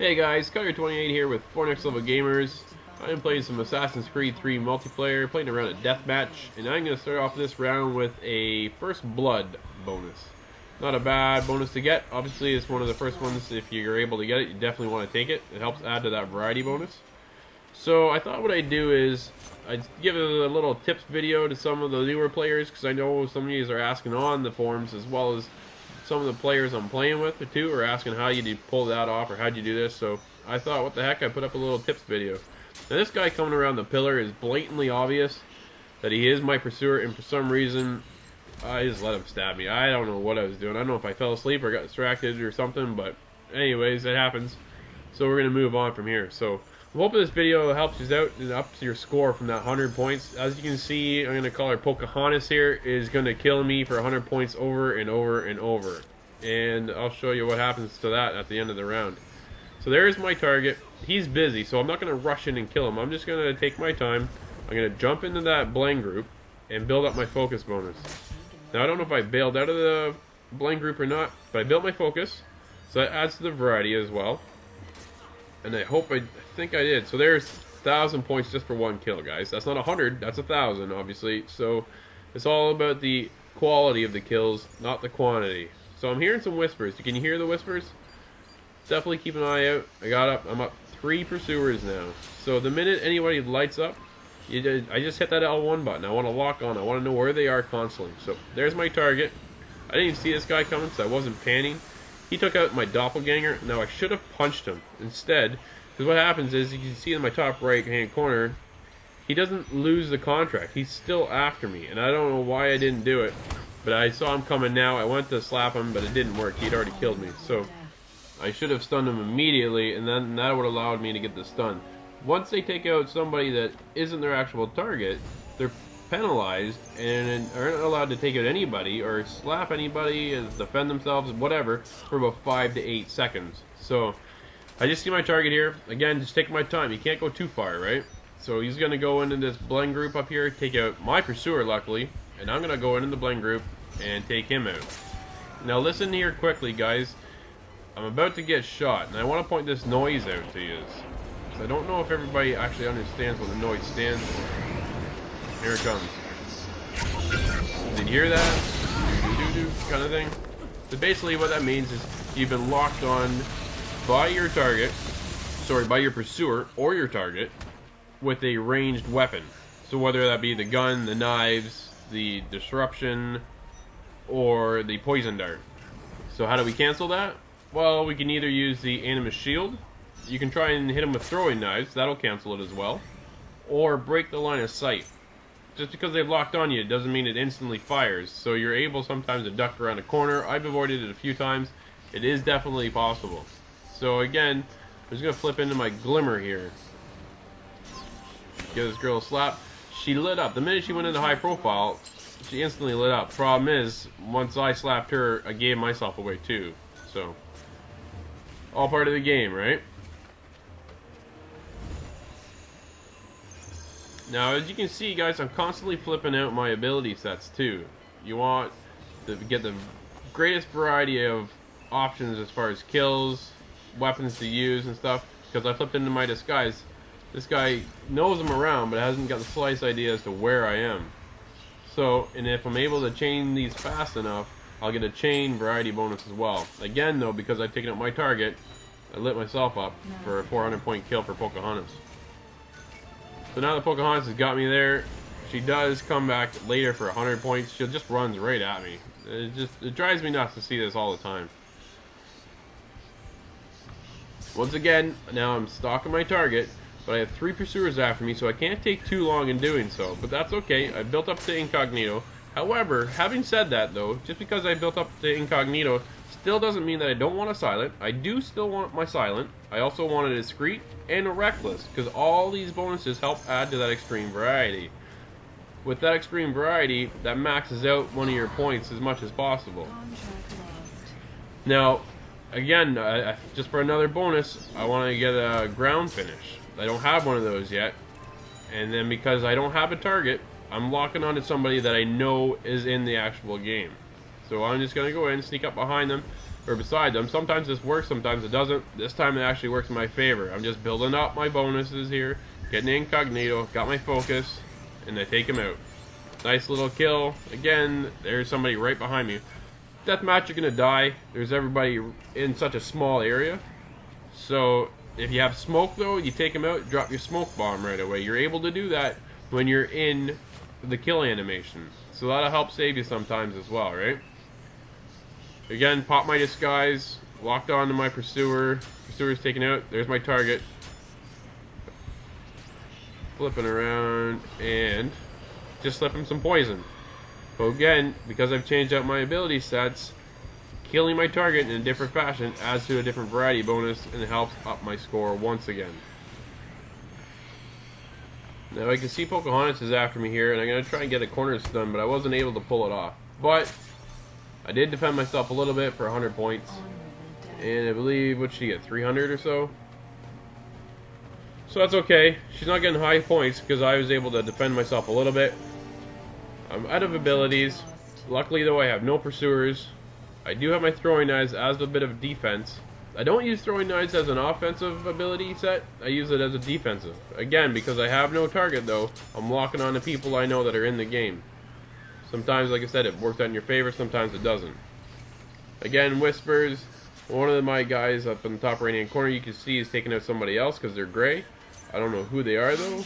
Hey guys, Kutter28 here with 4 Next Level Gamers. I'm playing some Assassin's Creed 3 multiplayer, playing around a deathmatch, and I'm going to start off this round with a First Blood bonus. Not a bad bonus to get. Obviously, it's one of the first ones. If you're able to get it, you definitely want to take it. It helps add to that variety bonus. So I thought what I'd do is I'd give a little tips video to some of the newer players, because I know some of you are asking on the forums, as well as some of the players I'm playing with too are asking how you pull that off or how'd you do this. So I thought, what the heck, I put up a little tips video. Now this guy coming around the pillar is blatantly obvious that he is my pursuer, and for some reason I just let him stab me. I don't know what I was doing. I don't know if I fell asleep or got distracted or something, but anyways, it happens. So we're gonna move on from here. So I'm hoping this video helps you out and up to your score from that 100 points. As you can see, I'm going to call her Pocahontas here, is going to kill me for 100 points over and over and over. And I'll show you what happens to that at the end of the round. So there's my target. He's busy, so I'm not going to rush in and kill him. I'm just going to take my time. I'm going to jump into that blend group and build up my focus bonus. Now I don't know if I bailed out of the blend group or not, but I built my focus, so that adds to the variety as well. And I think I did. So there's 1,000 points just for one kill, guys. That's not 100, that's 1,000, obviously. So it's all about the quality of the kills, not the quantity. So I'm hearing some whispers. Can you hear the whispers? Definitely keep an eye out. I'm up 3 pursuers now. So the minute anybody lights up, I just hit that L1 button. I want to lock on. I want to know where they are constantly. So there's my target. I didn't even see this guy coming, so I wasn't panning. He took out my doppelganger. Now I should have punched him instead, because what happens is, you can see in my top right hand corner, he doesn't lose the contract. He's still after me, and I don't know why I didn't do it, but I saw him coming now. I went to slap him, but it didn't work. He'd already killed me, so I should have stunned him immediately, and then that would have allowed me to get the stun. Once they take out somebody that isn't their actual target, they're penalized and aren't allowed to take out anybody or slap anybody, defend themselves, whatever, for about 5 to 8 seconds. So I just see my target here. Again, just take my time. You can't go too far, right? So he's going to go into this blend group up here, take out my pursuer, luckily, and I'm going to go into the blend group and take him out. Now listen here quickly, guys. I'm about to get shot, and I want to point this noise out to you. I don't know if everybody actually understands what the noise stands for. Here it comes. Did you hear that? Do-do-do-do kind of thing. So basically what that means is you've been locked on by your target, by your pursuer or your target, with a ranged weapon. So whether that be the gun, the knives, the disruption, or the poison dart. So how do we cancel that? Well, we can either use the animus shield. You can try and hit them with throwing knives. That'll cancel it as well. Or break the line of sight. Just because they've locked on you, it doesn't mean it instantly fires. So you're able sometimes to duck around a corner. I've avoided it a few times. It is definitely possible. So again, I'm just going to flip into my glimmer here. Give this girl a slap. She lit up. The minute she went into high profile, she instantly lit up. Problem is, once I slapped her, I gave myself away too. So, all part of the game, right? Now, as you can see, guys, I'm constantly flipping out my ability sets too. You want to get the greatest variety of options as far as kills, weapons to use and stuff, because I flipped into my disguise. This guy knows I'm around, but hasn't got the slightest idea as to where I am. So, and if I'm able to chain these fast enough, I'll get a chain variety bonus as well. Again, though, because I've taken out my target, I lit myself up for a 400 point kill for Pocahontas. So now that Pocahontas has got me there, she does come back later for 100 points. She just runs right at me. It drives me nuts to see this all the time. Once again, now I'm stalking my target, but I have 3 pursuers after me, so I can't take too long in doing so. But that's okay. I built up to incognito. However, having said that, though, just because I built up to incognito still doesn't mean that I don't want a silent. I do still want my silent. I also want a discreet and a reckless, because all these bonuses help add to that extreme variety. With that extreme variety, that maxes out one of your points as much as possible. Now, again, just for another bonus, I want to get a ground finish. I don't have one of those yet, and then because I don't have a target, I'm locking onto somebody that I know is in the actual game. So I'm just going to go in, sneak up behind them, or beside them. Sometimes this works, sometimes it doesn't. This time it actually works in my favor. I'm just building up my bonuses here, getting incognito, got my focus, and I take him out. Nice little kill. Again, there's somebody right behind me. Deathmatch, you're going to die. There's everybody in such a small area. So if you have smoke though, you take them out, drop your smoke bomb right away. You're able to do that when you're in the kill animation. So that'll help save you sometimes as well, right? Again, pop my disguise, locked onto my pursuer. Pursuer's taken out. There's my target. Flipping around and just slip him some poison. But again, because I've changed out my ability sets, killing my target in a different fashion adds to a different variety bonus and helps up my score once again. Now I can see Pocahontas is after me here, and I'm going to try and get a corner stun, but I wasn't able to pull it off. But I did defend myself a little bit for 100 points. And I believe, what did she get, 300 or so? So that's okay. She's not getting high points because I was able to defend myself a little bit. I'm out of abilities. Luckily though, I have no pursuers. I do have my throwing knives as a bit of defense. I don't use throwing knives as an offensive ability set. I use it as a defensive. Again, because I have no target though, I'm locking on to people I know that are in the game. Sometimes, like I said, it works out in your favor, sometimes it doesn't. Again, Whispers. One of my guys up in the top right hand corner you can see is taking out somebody else because they're gray. I don't know who they are though.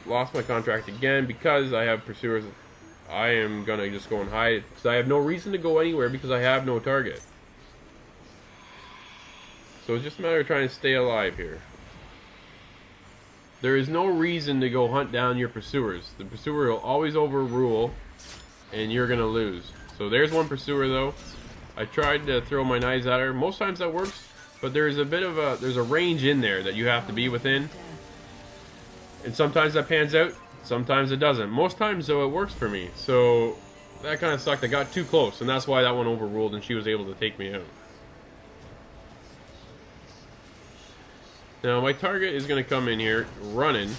Lost my contract again because I have pursuers. I am gonna just go and hide because I have no reason to go anywhere because I have no target. So it's just a matter of trying to stay alive here. There is no reason to go hunt down your pursuers. The pursuer will always overrule and you're gonna lose. So there's one pursuer though. I tried to throw my knives at her. Most times that works, but there's a range in there that you have to be within. And sometimes that pans out, sometimes it doesn't. Most times though it works for me. So that kind of sucked. I got too close and that's why that one overruled and she was able to take me out. Now my target is going to come in here running.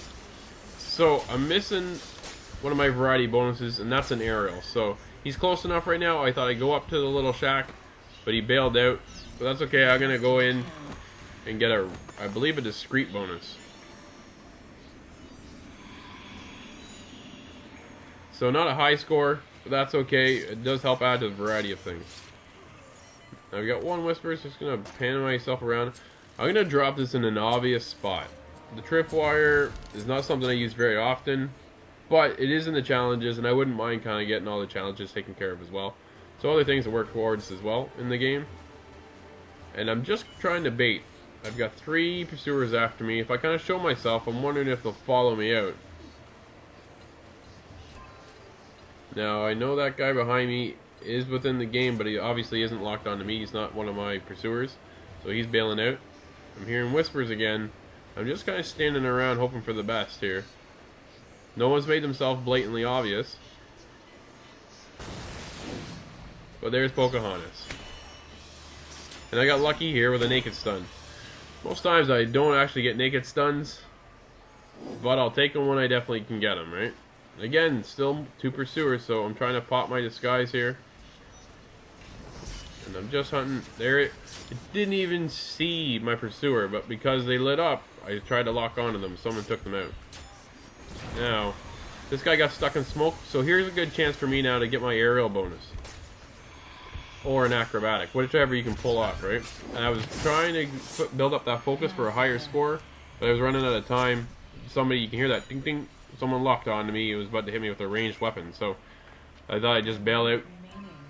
So I'm missing one of my variety bonuses and that's an aerial. So he's close enough right now. I thought I'd go up to the little shack, but he bailed out. But that's okay. I'm going to go in and get I believe a discreet bonus. So not a high score, but that's okay. It does help add to the variety of things. Now we got one Whisper, so just going to pan myself around. I'm going to drop this in an obvious spot. The tripwire is not something I use very often, but it is in the challenges, and I wouldn't mind kind of getting all the challenges taken care of as well. So other things to work towards as well in the game. And I'm just trying to bait. I've got 3 pursuers after me. If I kind of show myself, I'm wondering if they'll follow me out. Now, I know that guy behind me is within the game, but he obviously isn't locked onto me. He's not one of my pursuers, so he's bailing out. I'm hearing whispers again. I'm just kind of standing around hoping for the best here. No one's made themselves blatantly obvious. But there's Pocahontas. And I got lucky here with a naked stun. Most times I don't actually get naked stuns, but I'll take them when I definitely can get them, right? Again, still 2 pursuers, so I'm trying to pop my disguise here. And I'm just hunting. There it didn't even see my pursuer, but because they lit up, I tried to lock onto them. Someone took them out. Now, this guy got stuck in smoke, so here's a good chance for me now to get my aerial bonus. Or an acrobatic, whichever you can pull off, right? And I was trying to build up that focus for a higher score, but I was running out of time. Somebody, you can hear that ding ding. Someone locked onto me. It was about to hit me with a ranged weapon, so I thought I'd just bail out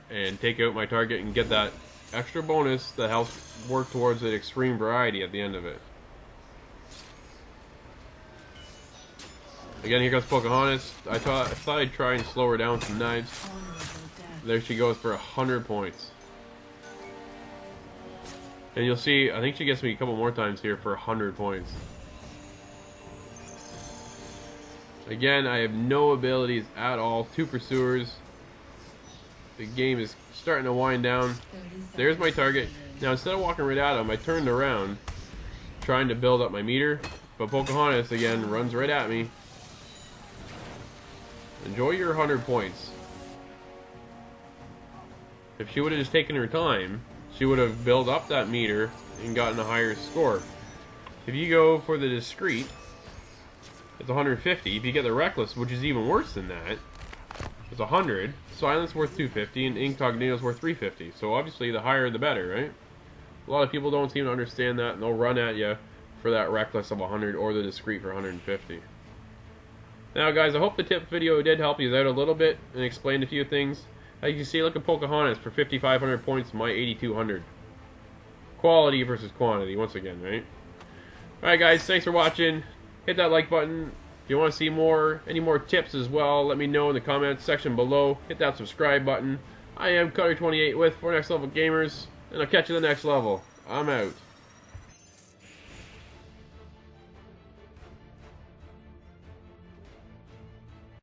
and take out my target and get that extra bonus that helps work towards the extreme variety at the end of it. Again, here comes Pocahontas. I thought I'd try and slow her down with some knives. There she goes for 100 points. And you'll see, I think she gets me a couple more times here for 100 points. Again, I have no abilities at all. 2 pursuers. The game is starting to wind down. There's my target. Now, instead of walking right at him, I turned around, trying to build up my meter. But Pocahontas, again, runs right at me. Enjoy your 100 points. If she would have just taken her time, she would have built up that meter and gotten a higher score. If you go for the discreet, it's 150. If you get the reckless, which is even worse than that, it's 100. Silence worth 250, and incognito's worth 350. So obviously, the higher the better, right? A lot of people don't seem to understand that, and they'll run at you for that reckless of 100 or the discreet for 150. Now, guys, I hope the tip video did help you out a little bit and explained a few things. As you can see, look at Pocahontas for 5,500 points, my 8,200. Quality versus quantity, once again, right? Alright, guys, thanks for watching. Hit that like button. If you want to see any more tips as well, let me know in the comments section below. Hit that subscribe button. I am Kutter28 with For Next Level Gamers, and I'll catch you in the next level. I'm out.